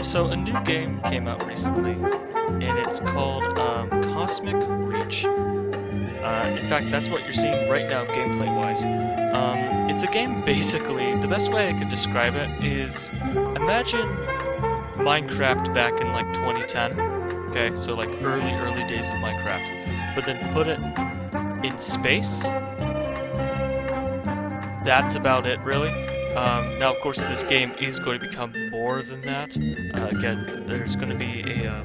So a new game came out recently, and it's called Cosmic Reach. In fact, that's what you're seeing right now, gameplay-wise. It's a game basically. The best way I could describe it is imagine Minecraft back in like 2010. Okay, so like early days of Minecraft, but then put it in space. That's about it, really. Now, of course, this game is going to become more than that. Again, there's going to be a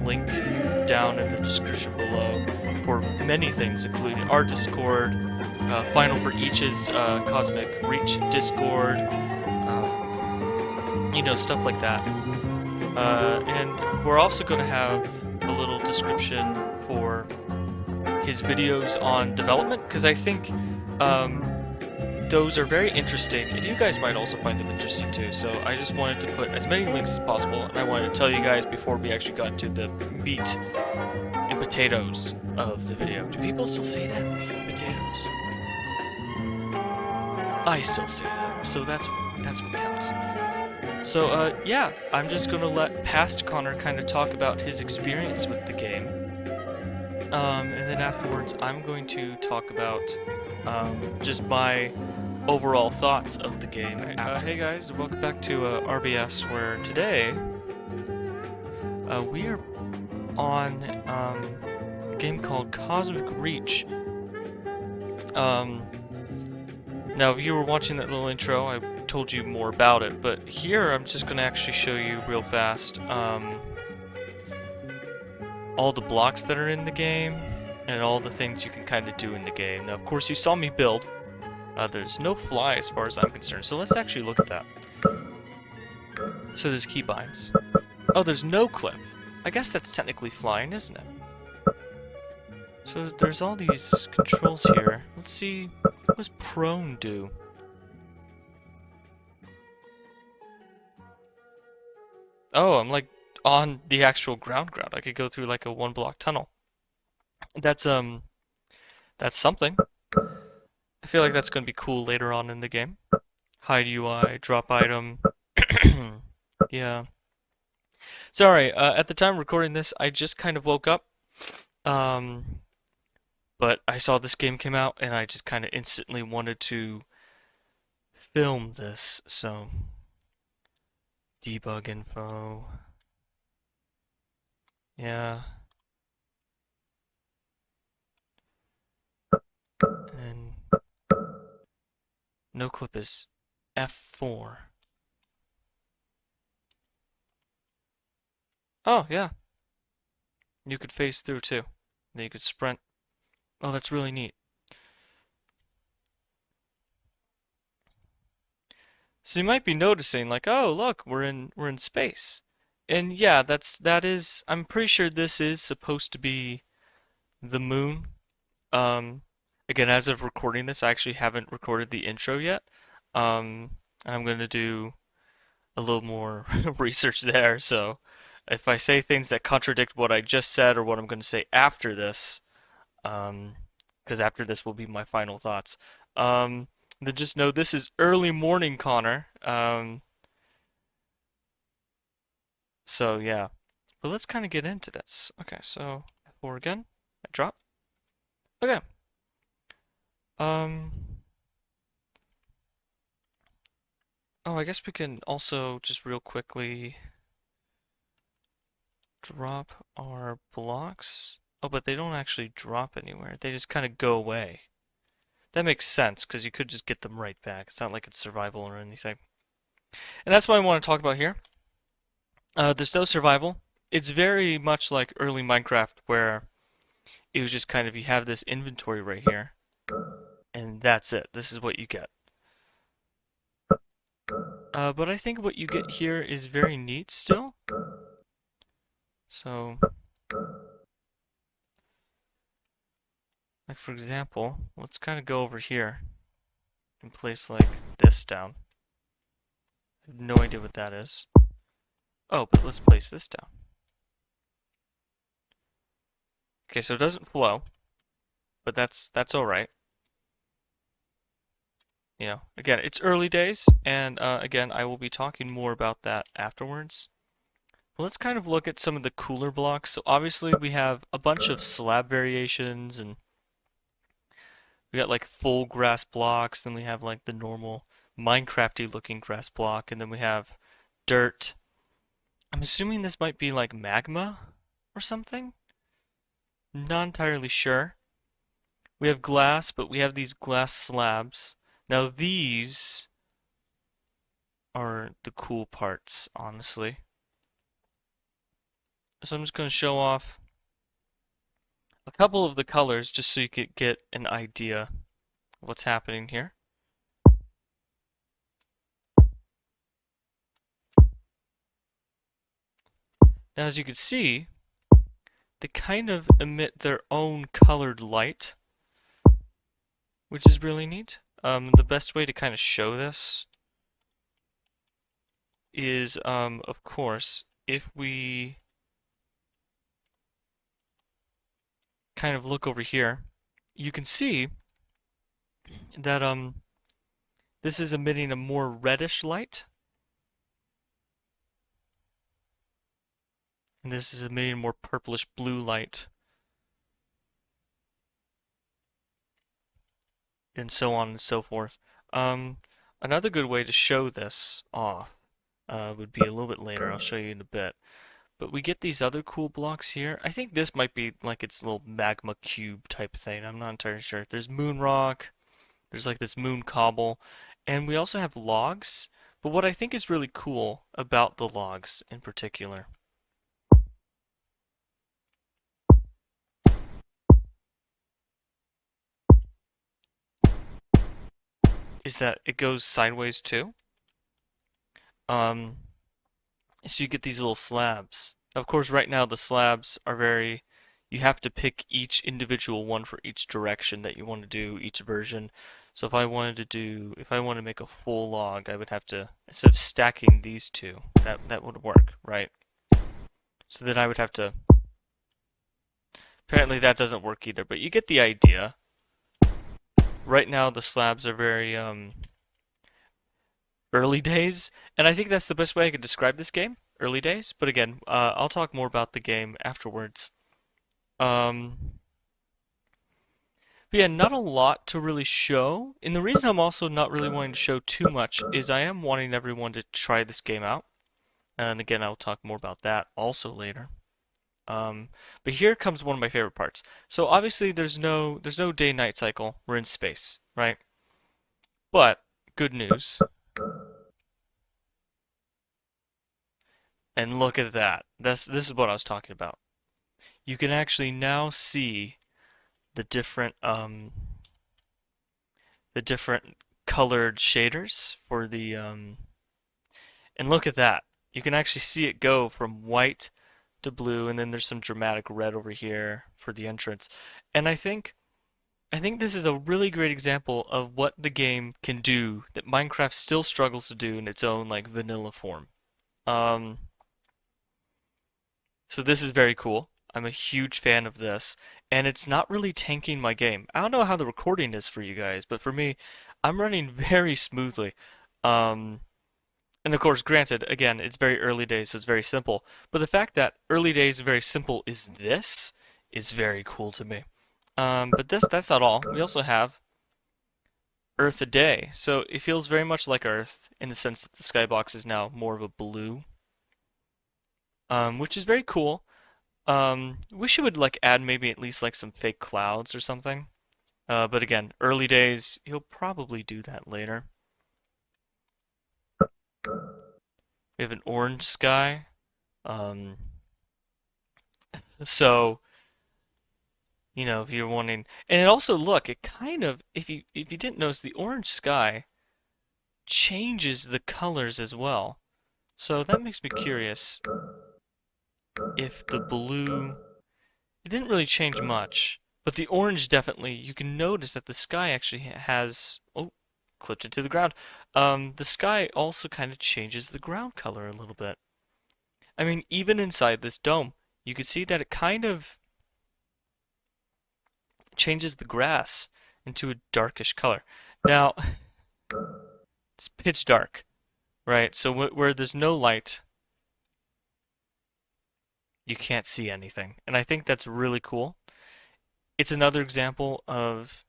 link down in the description below for many things, including our Discord, FinalForEach's Cosmic Reach Discord, you know, stuff like that. And we're also going to have a little description for his videos on development, because I think those are very interesting, and you guys might also find them interesting too. So I just wanted to put as many links as possible, and I wanted to tell you guys before we actually got into the meat and potatoes of the video. Do people still say that? Meat and potatoes? I still say that, so that's what counts. So yeah, I'm just gonna let past Connor kind of talk about his experience with the game, and then afterwards I'm going to talk about just my overall thoughts of the game. Hey guys, welcome back to RBS, where today we are on a game called Cosmic Reach. Now if you were watching that little intro, I told you more about it, but here I'm just going to actually show you real fast all the blocks that are in the game and all the things you can kind of do in the game. Now, of course, you saw me build. There's no fly as far as I'm concerned, so let's actually look at that. So there's keybinds. Oh, there's no clip. I guess that's technically flying, isn't it? So there's all these controls here. Let's see, what does prone do? Oh, I'm like on the actual ground. I could go through like a one-block tunnel. That's something. I feel like that's going to be cool later on in the game. Hide UI, drop item. Yeah. Sorry, at the time of recording this, I just kind of woke up. But I saw this game came out, and I just kind of instantly wanted to film this, so... Debug info. Yeah. And no clip is F4. Oh, yeah. You could phase through too. Then you could sprint. Oh, that's really neat. So you might be noticing, like, oh, look, we're in space. And yeah, I'm pretty sure this is supposed to be the moon. Again, as of recording this, I actually haven't recorded the intro yet. And I'm going to do a little more research there. So if I say things that contradict what I just said or what I'm going to say after this, because after this will be my final thoughts, then just know this is early morning, Connor. So yeah. But let's kind of get into this. Okay, so F4 again. I drop. Okay. Oh, I guess we can also just real quickly drop our blocks. Oh, but they don't actually drop anywhere. They just kind of go away. That makes sense, because you could just get them right back. It's not like it's survival or anything. And that's what I want to talk about here. There's no survival. It's very much like early Minecraft, where it was just kind of, you have this inventory right here, and that's it. This is what you get. But I think what you get here is very neat still. So, like for example, let's kind of go over here and place like this down. I have no idea what that is. Oh, but let's place this down. Okay, so it doesn't flow, but that's alright. You know, again, it's early days, and again, I will be talking more about that afterwards. Well, let's kind of look at some of the cooler blocks. So obviously we have a bunch of slab variations, and we got like full grass blocks, then we have like the normal Minecrafty looking grass block, and then we have dirt. I'm assuming this might be like magma or something. Not entirely sure. We have glass, but we have these glass slabs. Now these are the cool parts, honestly. So I'm just going to show off a couple of the colors just so you could get an idea of what's happening here. Now as you can see, they kind of emit their own colored light, which is really neat. The best way to kind of show this is, of course, if we kind of look over here, you can see that this is emitting a more reddish light, and this is emitting a more purplish blue light, and so on and so forth. Um, Another good way to show this off would be a little bit later. I'll show you in a bit. But we get these other cool blocks here. I think this might be like its little magma cube type thing. I'm not entirely sure. There's moon rock. There's like this moon cobble. And we also have logs. But what I think is really cool about the logs in particular is that it goes sideways too. Um, so you get these little slabs. Of course, right now the slabs are very, you have to pick each individual one for each direction that you want to do, each version. So if I want to make a full log, I would have to, instead of stacking these two, that would work, right? So then I would have to, apparently that doesn't work either, but you get the idea. Right now the slabs are very, early days, and I think that's the best way I could describe this game, early days. But again, I'll talk more about the game afterwards. Um, but yeah, not a lot to really show. And the reason I'm also not really wanting to show too much is I am wanting everyone to try this game out. And again, I'll talk more about that also later. But here comes one of my favorite parts. So obviously there's no day-night cycle. We're in space, right? But good news. And look at that. This is what I was talking about. You can actually now see the different colored shaders for the and look at that. You can actually see it go from white to blue, and then there's some dramatic red over here for the entrance. And I think this is a really great example of what the game can do that Minecraft still struggles to do in its own like vanilla form. Um, so this is very cool. I'm a huge fan of this, and it's not really tanking my game. I don't know how the recording is for you guys, but for me, I'm running very smoothly. Um, and of course, granted, again, it's very early days, so it's very simple. But the fact that early days very simple is very cool to me. But that's not all. We also have Earth a day. So it feels very much like Earth in the sense that the skybox is now more of a blue, which is very cool. Wish it would like add maybe at least like some fake clouds or something. But again, early days, he'll probably do that later. We have an orange sky. Um, so if you're wanting, and it also look, it kind of, if you didn't notice, the orange sky changes the colors as well. So that makes me curious if the blue, it didn't really change much, but the orange definitely, you can notice that the sky actually has, oh, clipped it to the ground. The sky also kind of changes the ground color a little bit. I mean, even inside this dome, you can see that it kind of changes the grass into a darkish color. Now, it's pitch dark, right? So where there's no light, you can't see anything. And I think that's really cool. It's another example of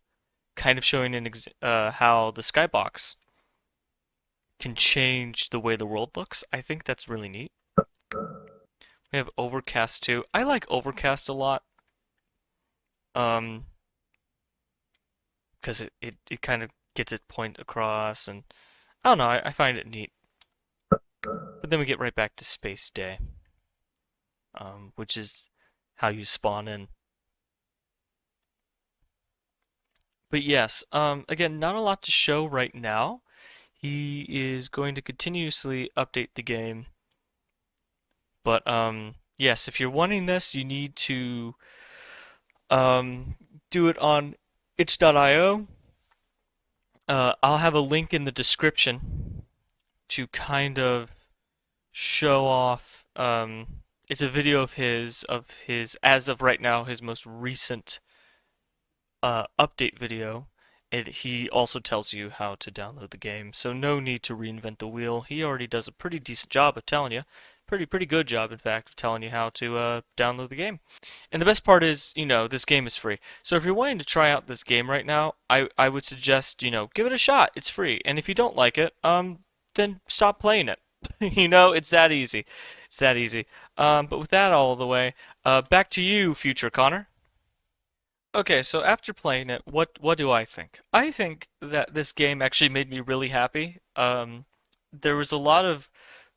kind of showing how the skybox can change the way the world looks. I think that's really neat. We have overcast too. I like overcast a lot. Um, because it kind of gets its point across, and I don't know, I find it neat. But then we get right back to Space Day, which is how you spawn in. But yes, again, not a lot to show right now. He is going to continuously update the game, but yes, if you're wanting this, you need to um, do it on itch.io. I'll have a link in the description to kind of show off. It's a video of his as of right now his most recent update video. He also tells you how to download the game, so no need to reinvent the wheel. He already does a pretty decent job of telling you, pretty good job in fact of telling you how to download the game. And the best part is, this game is free. So if you're wanting to try out this game right now, I would suggest, give it a shot. It's free. And if you don't like it, then stop playing it. It's that easy. It's that easy. But with that all the way, back to you, future Connor. Okay, so after playing it, what do I think? I think that this game actually made me really happy. There was a lot of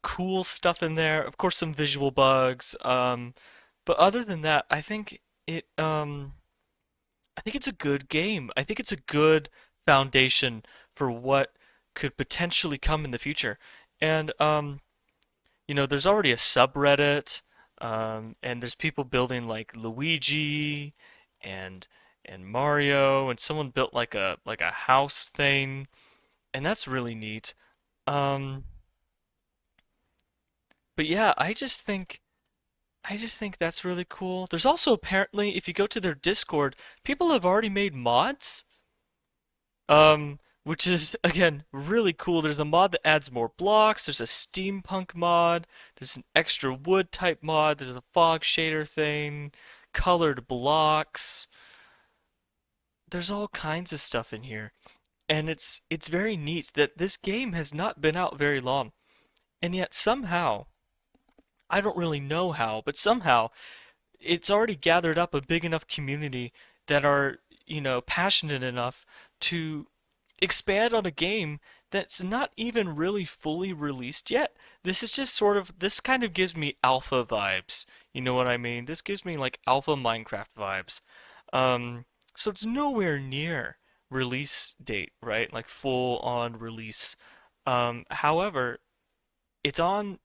cool stuff in there. Of course, some visual bugs. But other than that, I think it's a good game. I think it's a good foundation for what could potentially come in the future. And there's already a subreddit, and there's people building like Luigi and Mario, and someone built like a house thing, and that's really neat. Um, but yeah, I just think that's really cool. There's also apparently, if you go to their Discord, people have already made mods, which is again really cool. There's a mod that adds more blocks. There's a steampunk mod. There's an extra wood type mod. There's a fog shader thing, colored blocks. There's all kinds of stuff in here, and it's very neat that this game has not been out very long, and yet somehow, I don't really know how, but somehow it's already gathered up a big enough community that are, passionate enough to expand on a game that's not even really fully released yet. This kind of gives me alpha vibes. You know what I mean? This gives me like alpha Minecraft vibes. So it's nowhere near release date, right? Like full on release. However, it's on,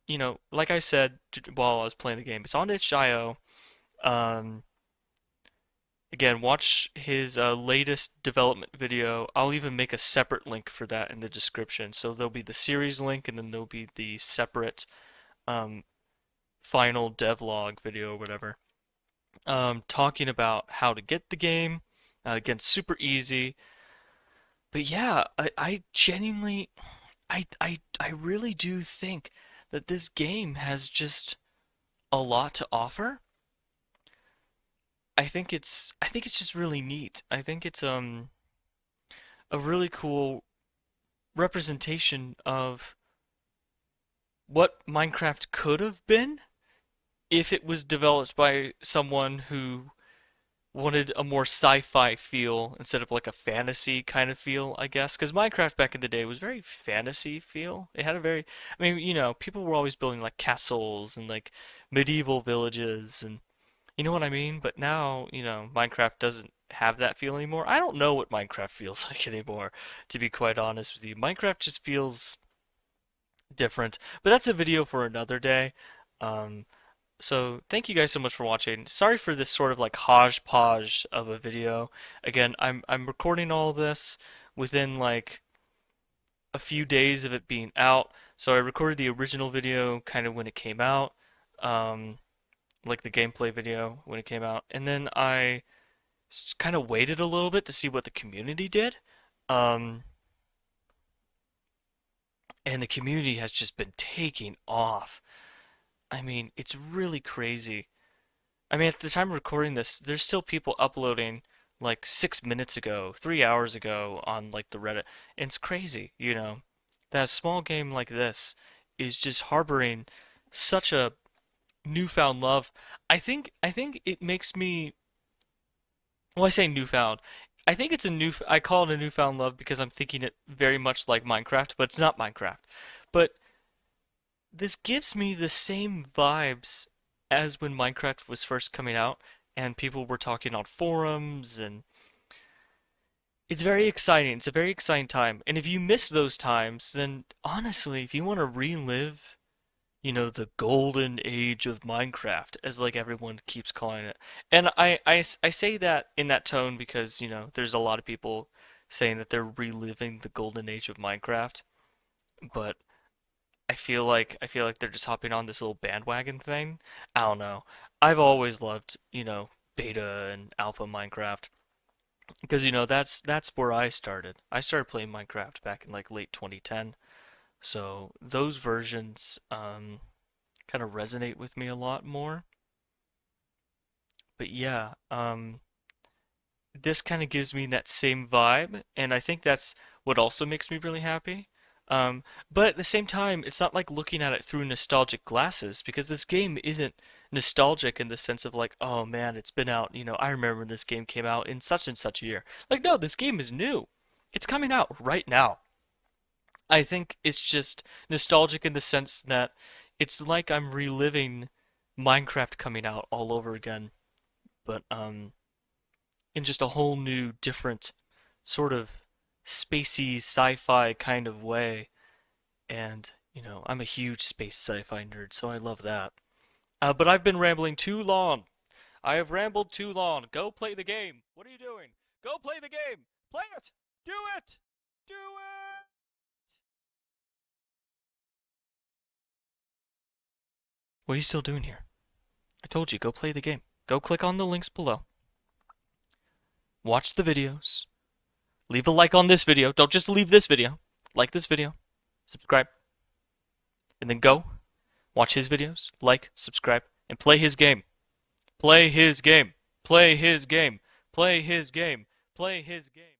like I said while I was playing the game, it's on itch.io. Um, Again, watch his latest development video. I'll even make a separate link for that in the description. So there'll be the series link, and then there'll be the separate um, final devlog video or whatever, talking about how to get the game. Again, super easy. But yeah, I genuinely, I really do think that this game has just a lot to offer. I think it's just really neat. I think it's a really cool representation of what Minecraft could have been if it was developed by someone who wanted a more sci-fi feel instead of like a fantasy kind of feel, I guess. Because Minecraft back in the day was very fantasy feel. It had a very, I mean, people were always building like castles and like medieval villages, and you know what I mean? But now, Minecraft doesn't have that feel anymore. I don't know what Minecraft feels like anymore, to be quite honest with you. Minecraft just feels different. But that's a video for another day. Um, so thank you guys so much for watching. Sorry for this sort of like hodgepodge of a video. Again, I'm recording all this within like a few days of it being out. So I recorded the original video kind of when it came out. Um, like the gameplay video when it came out, and then I kind of waited a little bit to see what the community did. Um, and the community has just been taking off. I mean, it's really crazy. I mean, at the time of recording this, there's still people uploading like 6 minutes ago, 3 hours ago on like the Reddit. And it's crazy, that a small game like this is just harboring such a newfound love. I think it makes me, well, I say newfound. I think it's a I call it a newfound love because I'm thinking it very much like Minecraft, but it's not Minecraft. But this gives me the same vibes as when Minecraft was first coming out and people were talking on forums, and it's very exciting. It's a very exciting time. And if you miss those times, then honestly, if you want to relive, the golden age of Minecraft, as like everyone keeps calling it. And I say that in that tone because, there's a lot of people saying that they're reliving the golden age of Minecraft, but I feel like they're just hopping on this little bandwagon thing. I don't know. I've always loved, beta and alpha Minecraft because that's where I started. I started playing Minecraft back in like late 2010. So those versions kind of resonate with me a lot more. But yeah, this kind of gives me that same vibe, and I think that's what also makes me really happy. But at the same time, it's not like looking at it through nostalgic glasses because this game isn't nostalgic in the sense of like, oh man, it's been out, I remember when this game came out in such and such a year. Like, no, this game is new. It's coming out right now. I think it's just nostalgic in the sense that it's like I'm reliving Minecraft coming out all over again, but in just a whole new, different, sort of spacey sci-fi kind of way. And, I'm a huge space sci-fi nerd, so I love that. But I've been rambling too long. I have rambled too long. Go play the game. What are you doing? Go play the game. Play it. Do it. Do it. What are you still doing here? I told you, go play the game. Go click on the links below. Watch the videos. Leave a like on this video. Don't just leave this video. Like this video. Subscribe. And then go. Watch his videos. Like, subscribe, and play his game. Play his game. Play his game. Play his game. Play his game.